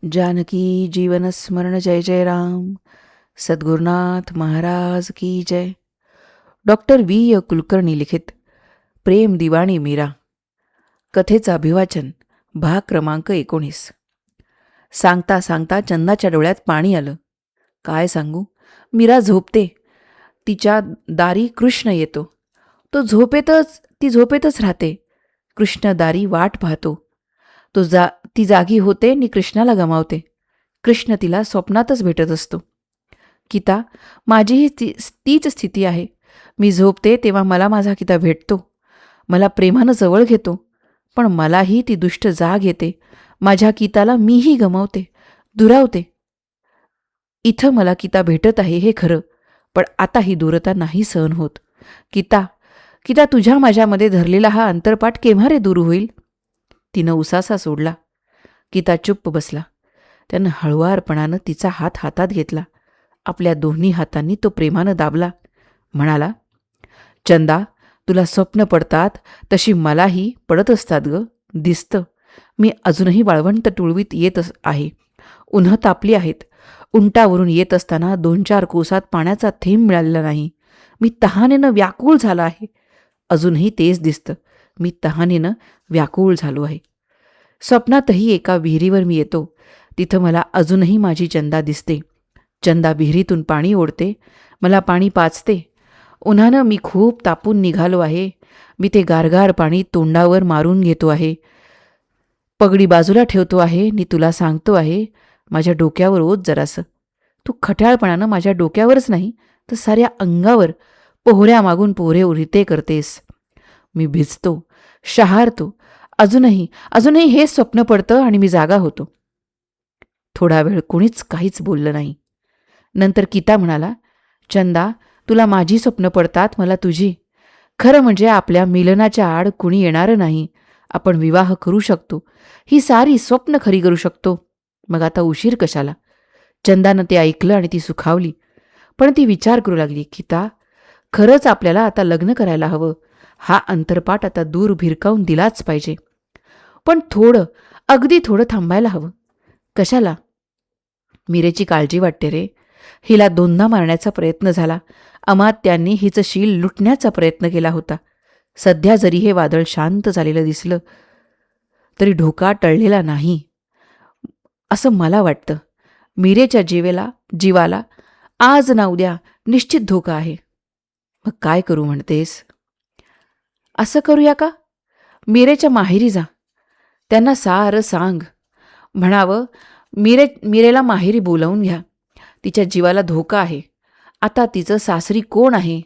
जानकी जीवन स्मरण जय जय राम. सद्गुरुनाथ महाराज की जय. Doctor V. Kulkarni लिखित प्रेम दिवाणी मीरा. कथेचं अभिवाचन. भाग क्रमांक 19. सांगता सांगता चंदाच्या डोळ्यात पाणी आलं. काय सांगू, मीरा झोपते. तिच्या दारी कृष्ण येतो. ती झोपेतच राहते. कृष्ण दारी वाट पाहतो. ती जागी होते आणि कृष्णाला गमावते. कृष्ण तिला स्वप्नातच भेटत असतो. गीता, माझीही तीच स्थिती आहे. मी झोपते तेव्हा मला माझा गीता भेटतो. मला प्रेमानं जवळ घेतो. पण मलाही ती दुष्ट जाग येते. माझ्या गीताला मीही गमावते, दुरावते. इथं मला गीता भेटत आहे हे खरं, पण आता ही दूरता नाही सहन होत. गीता, गीता, तुझ्या माझ्यामध्ये धरलेला हा अंतरपाठ केव्हा रे दूर होईल? तिनं उसासा सोडला. गीता चुप्प बसला. त्यानं हळुवारपणानं तिचा हात हातात घेतला. आपल्या दोन्ही हातांनी तो प्रेमानं दाबला. म्हणाला, चंदा, तुला स्वप्न पडतात तशी मलाही पडत असतात ग. दिसतं. मी अजूनही वाळवंट टुळवीत येत आहे. उन्हं तापली आहेत. उंटावरून येत असताना 2-4 कोसात पाण्याचा थेंब मिळालेला नाही. मी तहानेनं व्याकुळ झाला आहे. अजूनही तेच दिसतं. मी तहानेनं व्याकुळ झालो आहे. स्वप्नातही एका विहिरीवर मी येतो. तिथं मला अजूनही माझी चंदा दिसते. चंदा विहिरीतून पाणी ओढते. मला पाणी पाजते. उन्हानं मी खूप तापून निघालो आहे. मी ते गारगार पाणी तोंडावर मारून घेतो आहे. पगडी बाजूला ठेवतो आहे आणि तुला सांगतो आहे, माझ्या डोक्यावर ओत जरासं. तू खट्याळपणानं माझ्या डोक्यावरच नाही तर साऱ्या अंगावर पोहऱ्या मागून पोहरे उरिते करतेस. मी भिजतो, शहारतो. अजूनही हेच स्वप्न पडतं आणि मी जागा होतो. थोडा वेळ कुणीच काहीच बोललं नाही. नंतर गीता म्हणाला, चंदा, तुला माझी स्वप्न पडतात, मला तुझी. खरं म्हणजे आपल्या मिलनाच्या आड कुणी येणारं नाही. आपण विवाह करू शकतो. ही सारी स्वप्न खरी करू शकतो. मग आता उशीर कशाला? चंदानं ते ऐकलं आणि ती सुखावली. पण ती विचार करू लागली, गीता, खरंच आपल्याला आता लग्न करायला हवं. हा अंतरपाठ आता दूर भिरकावून दिलाच पाहिजे. पण अगदी थोडं थांबायला हवं. कशाला? मीरेची काळजी वाटते रे. हिला 2दा मारण्याचा प्रयत्न झाला. अमात्यांनी हिचं शील लुटण्याचा प्रयत्न केला होता. सध्या जरी हे वादळ शांत झालेलं दिसलं तरी ढोका टळलेला नाही असं मला वाटतं. मीरेच्या जीवाला आज ना उद्या निश्चित धोका आहे. मग काय करू म्हणतेस? असं करूया का? मीरेच्या माहेरी जा. त्यांना सारं सांग. म्हणावं, मीरेला माहेरी बोलावून घ्या. तिच्या जीवाला धोका आहे. आता तिचं सासरी कोण आहे?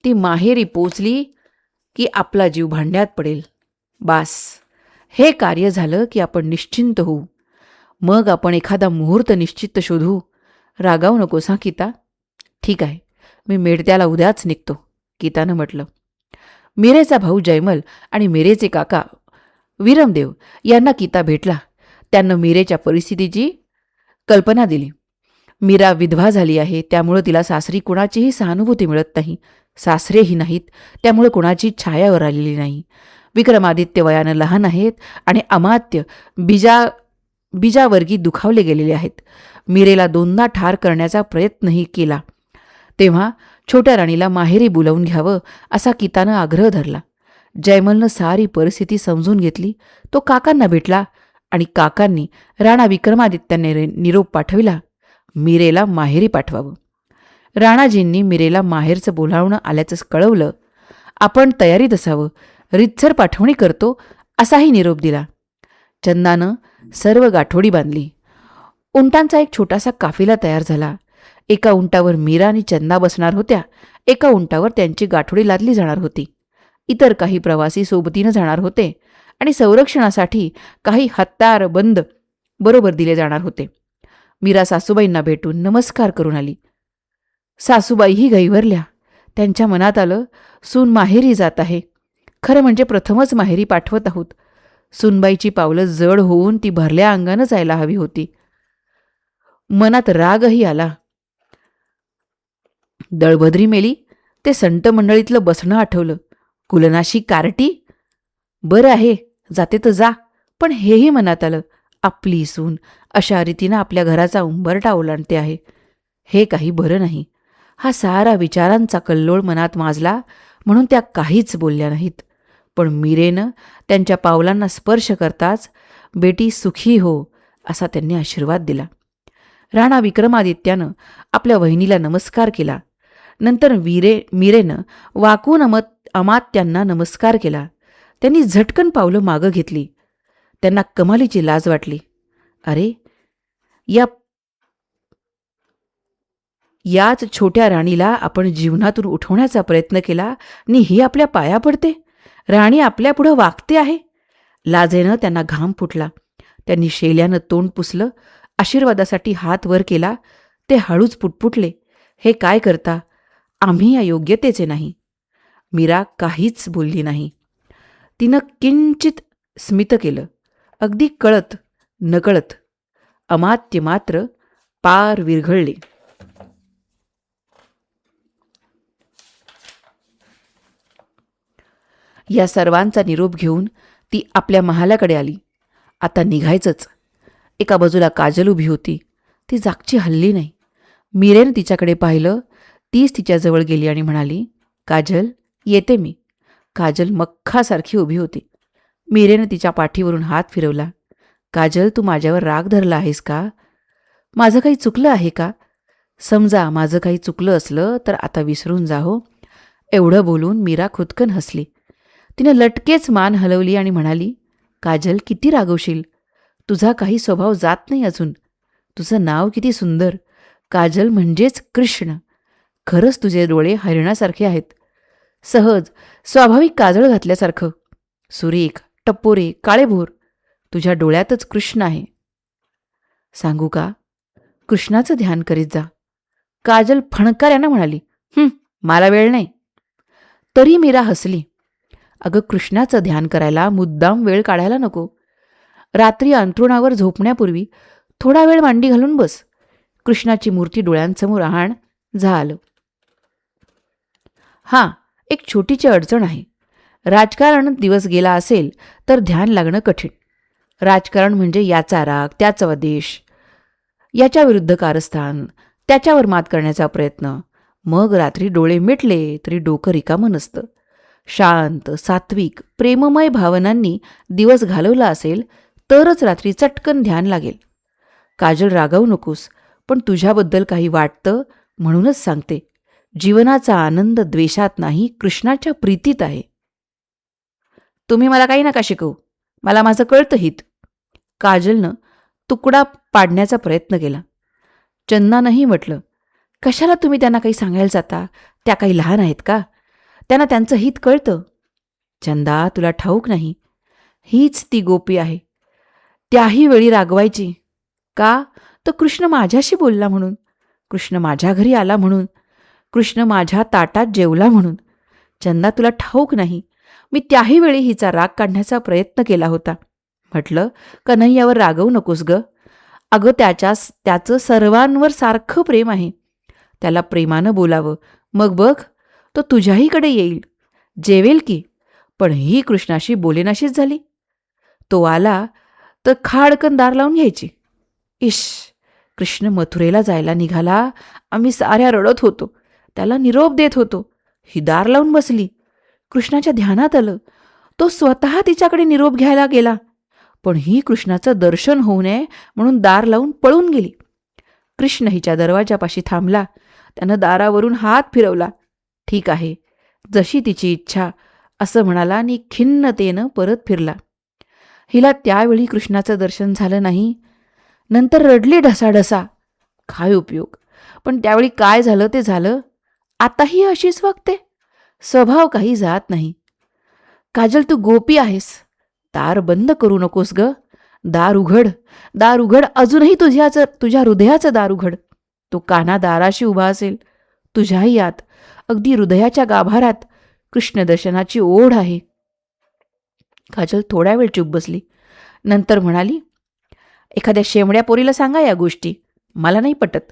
ती माहेरी पोचली की आपला जीव भांड्यात पडेल. बास, हे कार्य झालं की आपण निश्चिंत होऊ. मग आपण एखादा मुहूर्त निश्चित शोधू. रागावू नकोस हा गीता. ठीक आहे, मी मेडत्याला उद्याच निघतो, गीतानं म्हटलं. मीरेचा भाऊ जयमल आणि मीरेचे काका विरमदेव यांना गीता भेटला. त्यांना मीरेच्या परिस्थितीची कल्पना दिली. मीरा विधवा झाली आहे, त्यामुळं तिला सासरी कुणाचीही सहानुभूती मिळत नाही. सासरेही नाहीत, त्यामुळे कुणाची छायावर आलेली नाही. विक्रमादित्य वयानं लहान आहेत आणि अमात्य बीजावर्गी दुखावले गेलेले आहेत. मीरेला 2दा ठार करण्याचा प्रयत्नही केला. तेव्हा छोट्या राणीला माहेरी बोलावून घ्यावं असा गीतानं आग्रह धरला. जयमलनं सारी परिस्थिती समजून घेतली. तो काकांना भेटला आणि काकांनी राणा विक्रमादित्यांनी निरोप पाठविला, मीरेला माहेरी पाठवावं. राणाजींनी मीरेला माहेरचं बोलावणं आल्याचं कळवलं. आपण तयारीत असावं, रीतसर पाठवणी करतो असाही निरोप दिला. चंदानं सर्व गाठोडी बांधली. उंटांचा एक छोटासा काफिला तयार झाला. एका उंटावर मीरा आणि चंदा बसणार होत्या. एका उंटावर त्यांची गाठोडी लादली जाणार होती. इतर काही प्रवासी सोबतीनं जाणार होते आणि संरक्षणासाठी काही हत्यारबंद बरोबर दिले जाणार होते. मीरा सासूबाईंना भेटून नमस्कार करून आली. सासूबाईही गैवरल्या. त्यांच्या मनात आलं, सून माहेरी जात आहे. खरं म्हणजे प्रथमच माहेरी पाठवत आहोत. सूनबाईची पावलं जड होऊन ती भरल्या अंगानं जायला हवी होती. मनात रागही आला. दळभद्री मेली ते संत मंडळीतलं बसणं आठवलं. कुलनाशी कार्टी? बरं आहे, जाते तर जा. पण हेही मनात आलं, आपली सून अशा रीतीनं आपल्या घराचा उंबरठा ओलांडते आहे. हे काही बरं नाही. हा सारा विचारांचा कल्लोळ मनात माजला म्हणून त्या काहीच बोलल्या नाहीत. पण मीरेनं त्यांच्या पावलांना स्पर्श करताच बेटी सुखी हो असा त्यांनी आशीर्वाद दिला. राणा विक्रमादित्यानं आपल्या वहिनीला नमस्कार केला. नंतर मीरेनं वाकून अमात्यांना नमस्कार केला. त्यांनी झटकन पावलं मागं घेतली. त्यांना कमालीची लाज वाटली. अरे, याच छोट्या राणीला आपण जीवनातून उठवण्याचा प्रयत्न केला आणि ही आपल्या पाया पडते. राणी आपल्यापुढं वागते आहे. लाजेनं त्यांना घाम फुटला. त्यांनी शेल्यानं तोंड पुसलं, आशीर्वादासाठी हात वर केला. ते हळूच पुटपुटले, हे काय करता? आम्ही या योग्यतेचे नाही. मीरा काहीच बोलली नाही. तिनं किंचित स्मित केलं, अगदी कळत नकळत. अमात्य मात्र पार विरघळले. या सर्वांचा निरोप घेऊन ती आपल्या महालाकडे आली. आता निघायचंच. एका बाजूला काजल उभी होती. ती जागची हलली नाही. मीरेनं तिच्याकडे पाहिलं. तीच तिच्याजवळ गेली आणि म्हणाली, काजल, येते मी. काजल मख्खासारखी उभी होती. मीरेनं तिच्या पाठीवरून हात फिरवला. काजल, तू माझ्यावर राग धरला आहेस का? माझं काही चुकलं आहे का? समजा माझं काही चुकलं असलं तर आता विसरून जा हो. एवढं बोलून मीरा खुदकन हसली. तिनं लटकेच मान हलवली आणि म्हणाली, काजल, किती रागवशील? तुझा काही स्वभाव जात नाही अजून. तुझं नाव किती सुंदर. काजल म्हणजेच कृष्ण. खरंच तुझे डोळे हरिणासारखे आहेत. सहज, स्वाभाविक काजळ घातल्यासारखं. सुरेख, टप्पोरे, काळेभोर. तुझ्या डोळ्यातच कृष्ण आहे. सांगू का? कृष्णाचं ध्यान करीत जा. काजल फणकाऱ्यानं म्हणाली, मला वेळ नाही. तरी मीरा हसली. अगं, कृष्णाचं ध्यान करायला मुद्दाम वेळ काढायला नको. रात्री अंथरुणावर झोपण्यापूर्वी थोडा वेळ मांडी घालून बस. कृष्णाची मूर्ती डोळ्यांसमोर आण. झालं. हां, एक छोटीची अडचण आहे. राजकारण दिवस गेला असेल तर ध्यान लागणं कठीण. राजकारण म्हणजे याचा राग, त्याचा द्वेष, याच्या विरुद्ध कारस्थान, त्याच्यावर मात करण्याचा प्रयत्न. मग रात्री डोळे मिटले तरी डोकं रिकामं नसतं. शांत, सात्विक, प्रेममय भावनांनी दिवस घालवला असेल तरच रात्री चटकन ध्यान लागेल. काजल, रागावू नकोस, पण तुझ्याबद्दल काही वाटतं म्हणूनच सांगते. जीवनाचा आनंद द्वेषात नाही, कृष्णाच्या प्रीतीत आहे. तुम्ही मला काही नका शिकवू. मला माझं कळतं हित. काजलनं तुकडा पाडण्याचा प्रयत्न केला. चंदनानंही म्हटलं, कशाला तुम्ही त्यांना काही सांगायला जाता? त्या काही लहान आहेत का? त्यांना त्यांचं हित कळतं. चंदा, तुला ठाऊक नाही, हीच ती गोपी आहे. त्याही वेळी रागवायची. का? तर कृष्ण माझ्याशी बोलला म्हणून, कृष्ण माझ्या घरी आला म्हणून, कृष्ण माझ्या ताटात जेवला म्हणून. चंदा, तुला ठाऊक नाही, मी त्याही वेळी हिचा राग काढण्याचा प्रयत्न केला होता. म्हटलं, कन्हैयावर रागवू नकोस ग. अगं, त्याचं सर्वांवर सारखं प्रेम आहे. त्याला प्रेमानं बोलावं. मग बघ, तो तुझ्याहीकडे येईल, जेवेल की. पण ही कृष्णाशी बोलेनाशीच झाली. तो आला तर खाडकन दार लावून घ्यायची. इश, कृष्ण मथुरेला जायला निघाला. आम्ही साऱ्या रडत होतो. त्याला निरोप देत होतो. ही दार लावून बसली. कृष्णाच्या ध्यानात आलं. तो स्वतः तिच्याकडे निरोप घ्यायला गेला. पण ही कृष्णाचं दर्शन होऊ नये म्हणून दार लावून पळून गेली. कृष्ण हिच्या दरवाजापाशी थांबला. त्यानं दारावरून हात फिरवला. ठीक आहे, जशी तिची इच्छा, असं म्हणाला आणि खिन्नतेनं परत फिरला. हिला त्यावेळी कृष्णाचं दर्शन झालं नाही. नंतर रडली ढसाढसा. काय उपयोग? पण त्यावेळी काय झालं ते झालं. आताही अशीच वागते. स्वभाव काही जात नाही. काजल, तू गोपी आहेस. दार बंद करू नकोस ग. दार उघड, दार उघड. अजूनही तुझ्या हृदयाचं दार उघड. तो कान्हा दाराशी उभा असेल. तुझ्याही आत, अगदी हृदयाच्या गाभारात कृष्णदर्शनाची ओढ आहे. काजल थोड्या वेळ चूप बसली. नंतर म्हणाली, एखाद्या शेमड्या पोरीला सांगा या गोष्टी. मला नाही पटत.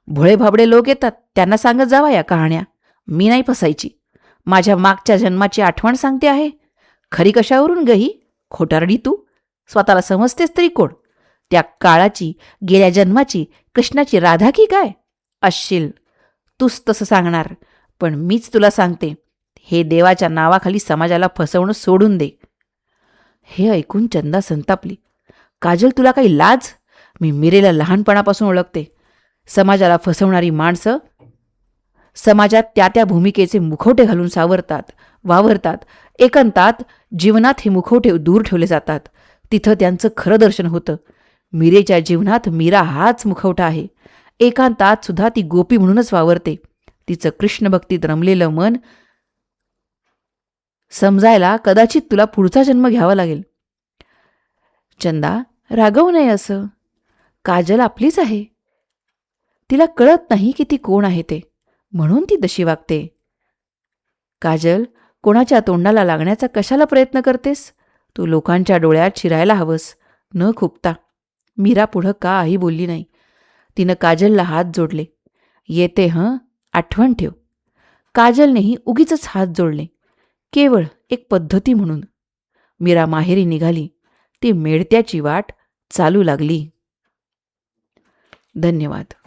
भोळे भाबडे लोक येतात, त्यांना सांगत जावा या कहाण्या. मी नाही फसायची. माझ्या मागच्या जन्माची आठवण सांगते आहे. खरी कशावरून गही? खोटारडी तू. स्वतःला समजतेस तरी कोण? त्या काळाची, गेल्या जन्माची, कृष्णाची राधा की काय? असशील. तूच तसं सांगणार. पण मीच तुला सांगते, हे देवाच्या नावाखाली समाजाला फसवणं सोडून दे. हे ऐकून चंदा संतापली. काजल, तुला काही लाज? मी मीरेला लहानपणापासून ओळखते. समाजाला फसवणारी माणसं समाजात त्या त्या भूमिकेचे मुखवटे घालून वावरतात. एकांतात जीवनात हे मुखवटे दूर ठेवले जातात. तिथं त्यांचं खरं दर्शन होतं. मीरेच्या जीवनात मीरा हाच मुखवटा आहे. एकांतात सुद्धा ती गोपी म्हणूनच वावरते. तिचं कृष्णभक्तीत रमलेलं मन समजायला कदाचित तुला पुढचा जन्म घ्यावा लागेल. चंदा, रागवू नये असं. काजल आपलीच आहे. तिला कळत नाही की ती कोण आहे ते, म्हणून ती तशी वागते. काजल, कोणाच्या तोंडाला लागण्याचा कशाला प्रयत्न करतेस? तू लोकांच्या डोळ्यात शिरायला हवंस, न खुपता. मीरा पुढं काही बोलली नाही. तिनं काजलला हात जोडले. येते हं, आठवण ठेव. काजलनेही उगीचच हात जोडले, केवळ एक पद्धती म्हणून. मीरा माहेरी निघाली. ती मेळत्याची वाट चालू लागली. धन्यवाद.